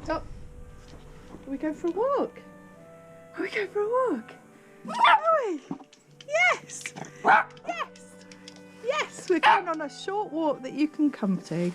Oh, are we going for a walk? Are we going for a walk? Are we? Yes! Yes! Yes, we're going on a short walk that you can come to.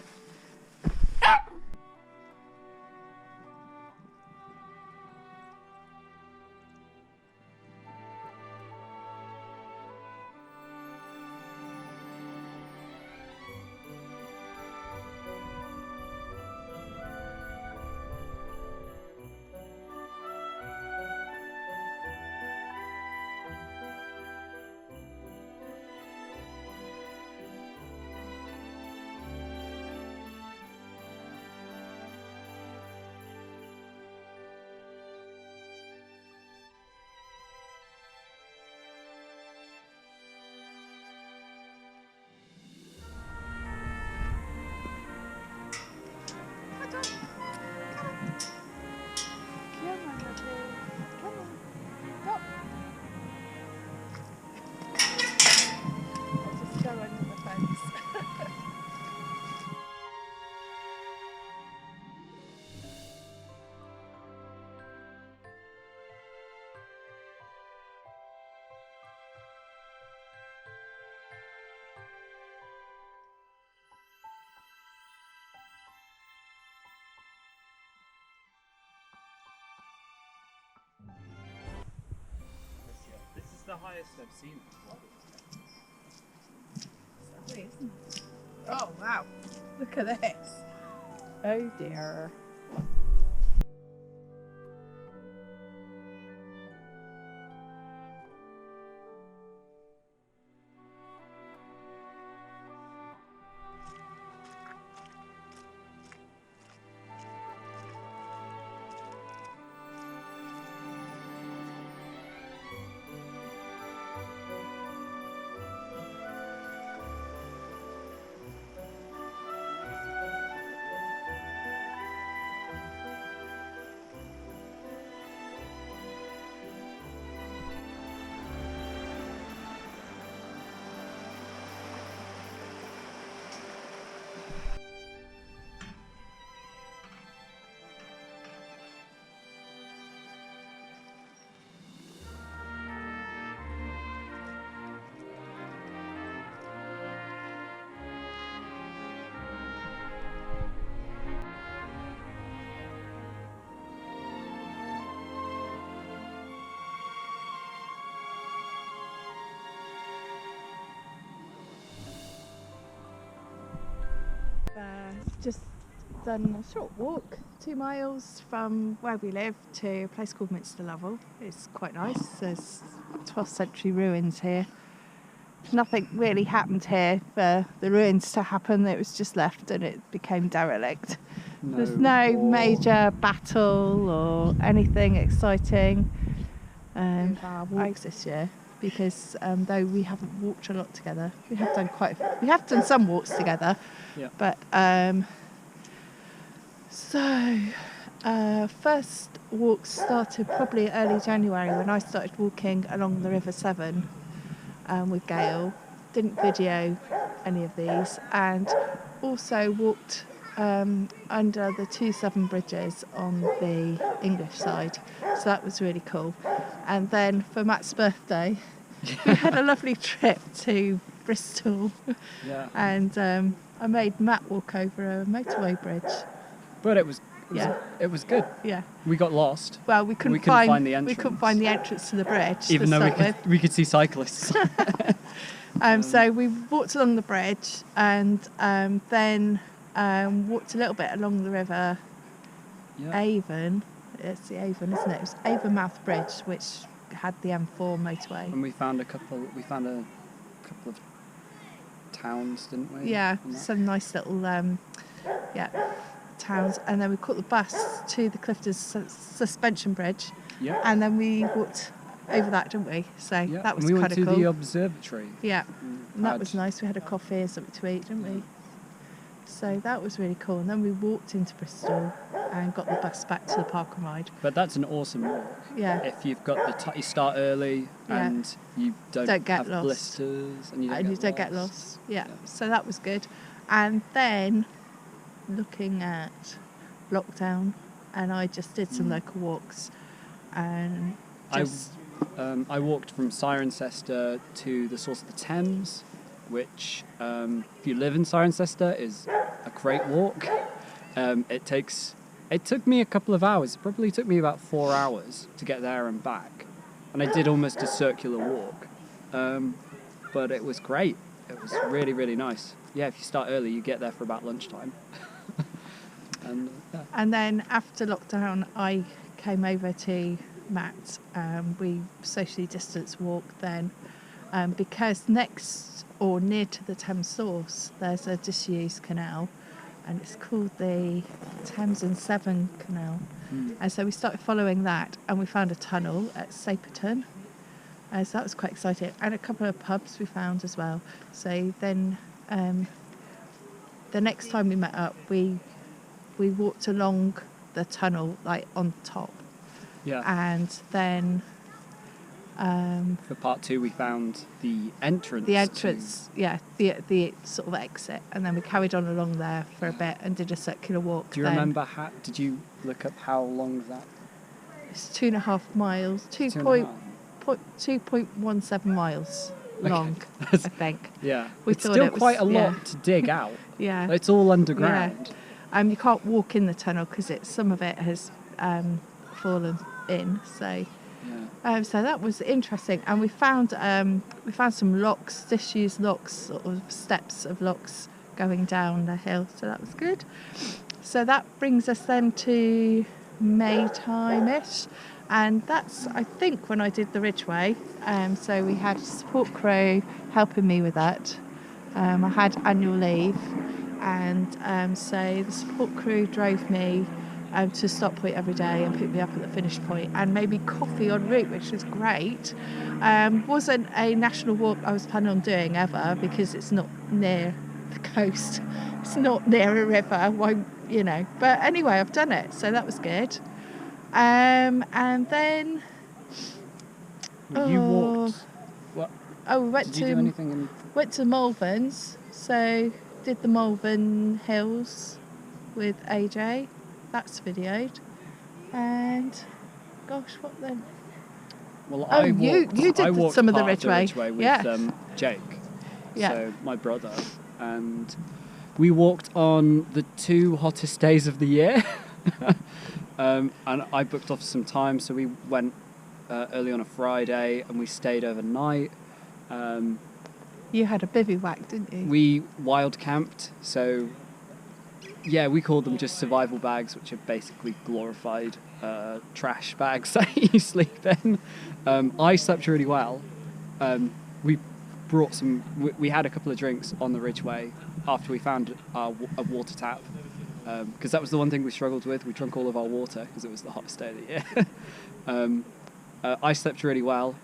This is the highest I've seen. Oh wow, look at this. Oh dear. Just done a short walk, 2 miles from where we live to a place called Minster Lovell. It's quite nice. There's 12th century ruins here. Nothing really happened here for the ruins to happen. It was just left and it became derelict. There's no major battle or anything exciting this year, because though we haven't walked a lot together, we have done some walks together. Yeah. But first walk started probably early January when I started walking along the River Severn with Gail. Didn't video any of these, and also walked under the 2 Severn bridges on the English side. So that was really cool. And then for Matt's birthday, we had a lovely trip to Bristol. Yeah. And I made Matt walk over a motorway bridge. But it was good. Yeah. We got lost. Well, we couldn't find the entrance. We couldn't find the entrance to the bridge. Even though we could see cyclists. So we walked along the bridge and then walked a little bit along the river. Yeah. Avon. It's the Avon, isn't it? It was Avonmouth Bridge, which had the M4 motorway. And we found a couple of towns, didn't we? Yeah, some nice little towns. And then we caught the bus to the Clifton Suspension Bridge. Yeah. And then we walked over that, didn't we? So Yeah. that was and we kind went of to cool. the observatory. Yeah, and that was nice. We had a coffee and something to eat, didn't we? So that was really cool. And then we walked into Bristol and got the bus back to the park and ride. But that's an awesome walk. Yeah. If you've got you start early and you don't get have lost. blisters and you don't get lost. Yeah. So that was good. And then looking at lockdown and I just did some local walks, and just I walked from Cirencester to the source of the Thames, which, if you live in Cirencester, is a great walk. It took me a couple of hours. It probably took me about 4 hours to get there and back, and I did almost a circular walk. But it was great. It was really, really nice. Yeah, if you start early, you get there for about lunchtime. And then after lockdown, I came over to Matt. We socially distanced walked then, because next or near to the Thames source, there's a disused canal, and it's called the Thames and Severn Canal. And so we started following that, and we found a tunnel at Saperton. So that was quite exciting, and a couple of pubs we found as well. So then, the next time we met up, we walked along the tunnel, like on top. Yeah. And then for part 2, we found the entrance. The sort of exit, and then we carried on along there for a bit and did a circular walk. Do you remember did you look up how long that? It's 2.5 miles, 2.17 miles long, I think. Yeah, It's still quite a lot to dig out. Yeah, it's all underground. Yeah. You can't walk in the tunnel because some of it has fallen in. So, so that was interesting, and we found some locks, disused locks, sort of steps of locks going down the hill. So that was good. So that brings us then to May time-ish. And that's, I think, when I did the Ridgeway. So we had a support crew helping me with that. I had annual leave, and so the support crew drove me to stop point every day and pick me up at the finish point, and made me coffee en route, which was great. Wasn't a national walk I was planning on doing ever, because it's not near the coast. It's not near a river, But anyway, I've done it, so that was good. And then you walked. What? Oh, we went Did you do anything went to Malverns. So did the Malvern Hills with AJ. That's videoed. And gosh, what then? Well, you did some of the Ridgeway. With Jake. Yeah. So my brother, and we walked on the 2 hottest days of the year. And I booked off some time, so we went early on a Friday, and we stayed overnight. You had a bivouac, didn't you? We wild camped, so yeah, we called them just survival bags, which are basically glorified trash bags that you sleep in. I slept really well. We brought we had a couple of drinks on the Ridgeway after we found a water tap. Because that was the one thing we struggled with. We drank all of our water because it was the hottest day of the year. I slept really well.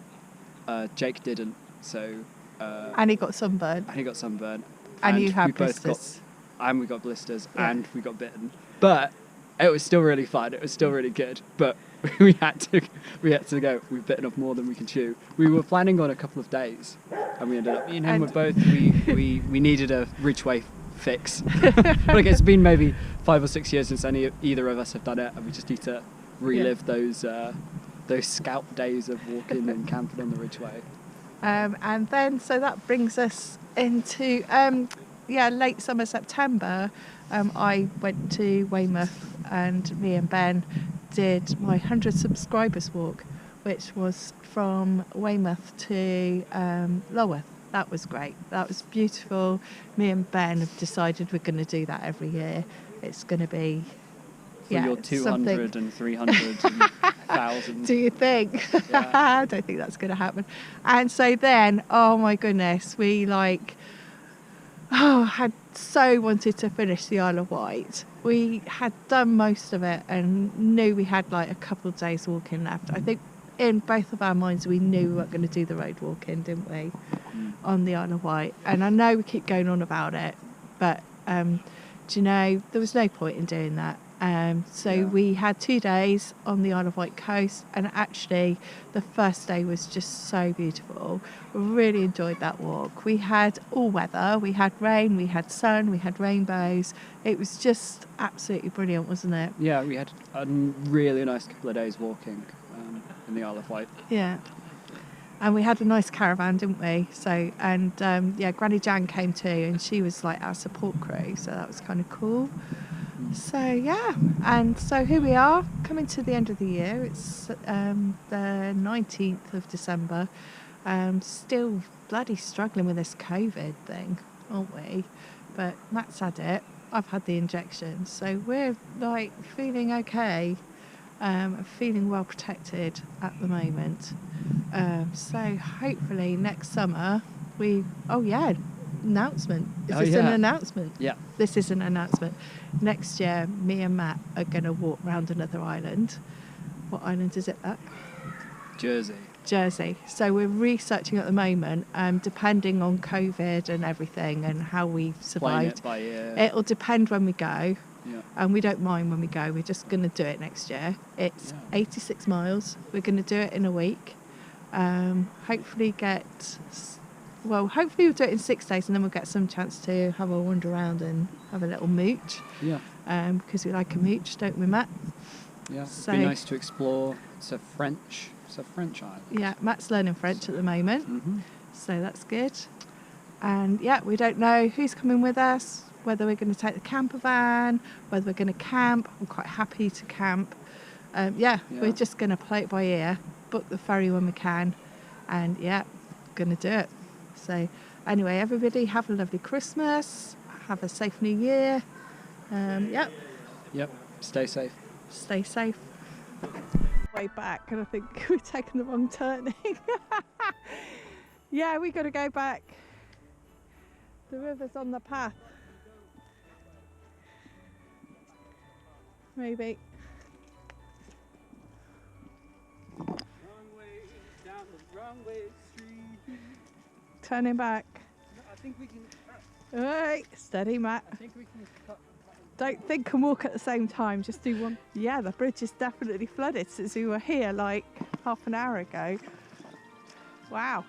Jake didn't. So. And he got sunburned. And you had blisters. We got blisters, and we got bitten. But it was still really fun. It was still really good. But we had to go. We've bitten off more than we can chew. We were planning on a couple of days, and we ended up. Me and him were both. We needed a Ridgeway fix. Like, it's been maybe 5 or 6 years since either of us have done it, and we just need to relive those scout days of walking and camping on the Ridgeway. And then so that brings us into late summer September. I went to Weymouth, and me and Ben did my 100 subscribers walk, which was from Weymouth to Lulworth. That was great. That was beautiful. Me and Ben have decided we're going to do that every year. It's going to be for your 200 and 300 and 1,000. Do you think? Yeah. I don't think that's going to happen. And so then, oh my goodness, we had so wanted to finish the Isle of Wight. We had done most of it and knew we had a couple of days walking left. I think in both of our minds we knew we weren't going to do the road walking, didn't we, on the Isle of Wight? And I know we keep going on about it, but do you know, there was no point in doing that. So we had 2 days on the Isle of Wight Coast, and actually the first day was just so beautiful. We really enjoyed that walk. We had all weather, we had rain, we had sun, we had rainbows. It was just absolutely brilliant, wasn't it? Yeah, we had a really nice couple of days walking in the Isle of Wight. Yeah. And we had a nice caravan, didn't we? So, and Granny Jan came too, and she was like our support crew, so that was kind of cool. So yeah, and so here we are, coming to the end of the year. It's the 19th of December. Still bloody struggling with this COVID thing, aren't we? But Matt's had it, I've had the injection, so we're like feeling okay, feeling well protected at the moment. So hopefully next summer announcement. Is this an announcement? Yeah. This is an announcement. Next year, me and Matt are going to walk around another island. What island is it at? Jersey. So we're researching at the moment, depending on COVID and everything and how we've survived. Playing it by ear. It'll depend when we go. Yeah. And we don't mind when we go. We're just going to do it next year. It's 86 miles. We're going to do it in a week. Hopefully we'll do it in 6 days, and then we'll get some chance to have a wander around and have a little mooch. Yeah. Because we like a mooch, don't we, Matt? Yeah. So, it'd be nice to explore. It's a French island. Yeah, Matt's learning French at the moment, Mm-hmm. so that's good. And we don't know who's coming with us, whether we're going to take the camper van, whether we're going to camp. I'm quite happy to camp. We're just going to play it by ear, book the ferry when we can, and going to do it. So anyway, everybody have a lovely Christmas, have a safe New Year. Yep. Stay safe. Stay safe. Way back, and I think we're taking the wrong turning. Yeah, we got to go back. The river's on the path. Maybe. Wrong way, down the wrong way street. Turning back. No, I think we can. Alright, steady, Matt. I think we can cut. Don't think and walk at the same time, just do one. Yeah, the bridge is definitely flooded since we were here like half an hour ago. Wow.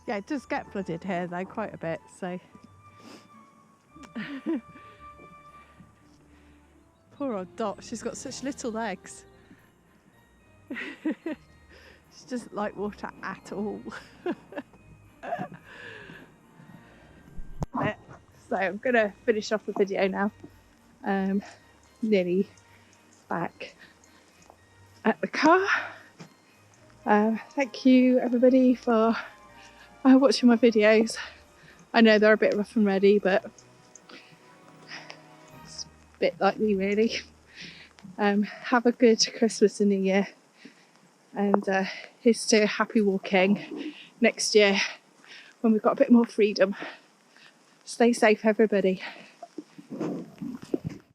Yeah, it does get flooded here though, quite a bit, so. Poor old Dot, she's got such little legs. She doesn't like water at all. So I'm going to finish off the video now. Nearly back at the car. Thank you everybody for watching my videos. I know they're a bit rough and ready, but it's a bit like me really. Have a good Christmas and New Year, and here's to happy walking next year when we've got a bit more freedom. Stay safe everybody.